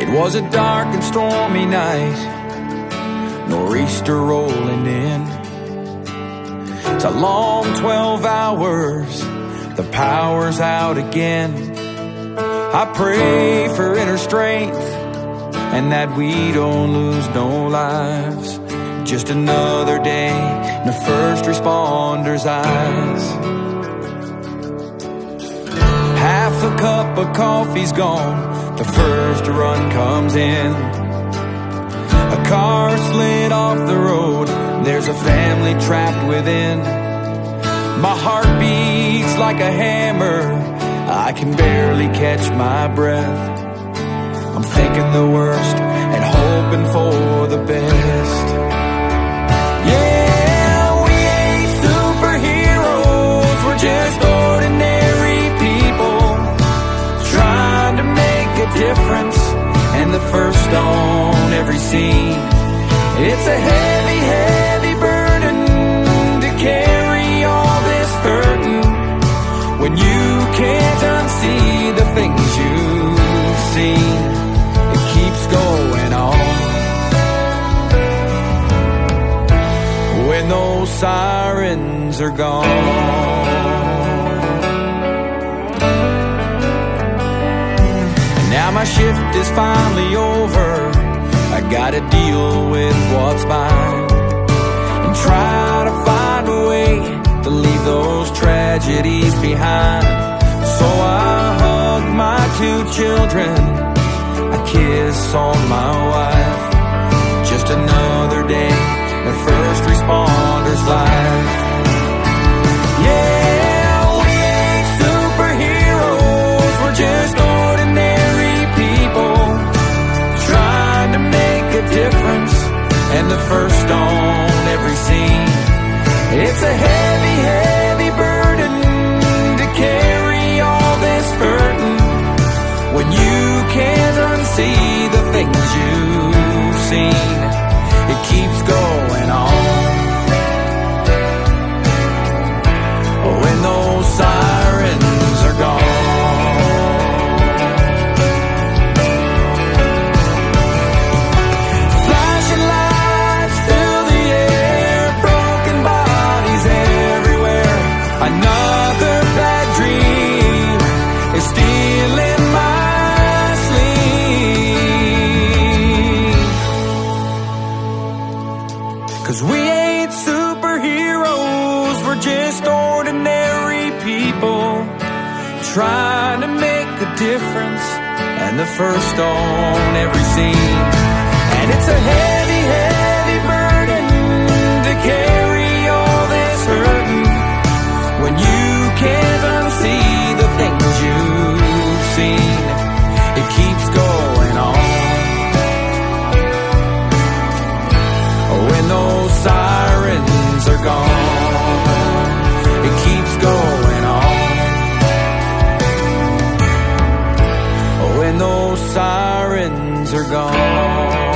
It was a dark and stormy night, nor'easter rolling in. It's a long 12 hours, the power's out again. I pray for inner strength and that we don't lose no lives. Just another day in the first responders' eyes. Half a cup of coffee's gone, the first run comes in. A car slid off the road, there's a family trapped within. My heart beats like a hammer, I can barely catch my breath. I'm thinking the worst and hoping for the best. Yeah, we ain't superheroes, we're just ordinary people trying to make a difference, and the first on every scene. It's a heavy, heavy burden to carry all this burden when you can't unsee the things you've seen. It keeps going on. When those sirens are gone. Now my shift is finally over, I gotta deal with what's mine and try to find a way to leave those tragedies behind. So I hug my 2 children, a kiss on my wife. Just another day in a first responder's life. Yeah, we ain't superheroes, we're just ordinary people trying to make a difference, and the first on every scene. It's a heavy, heavy burden to carry all this burden when you can't unsee the things you've seen. It keeps going on. When those sirens are gone. Flashing lights fill the air, broken bodies everywhere. Another bad dream is stealing my sleep. 'Cause we ain't superheroes, we're just ordinary people trying to make a difference, and the first on every scene. And it's a heavy, heavy burden to carry all this hurting when you can't unsee the things you've seen. It keeps going on. When those sirens are gone, it keeps going on. When those sirens are gone.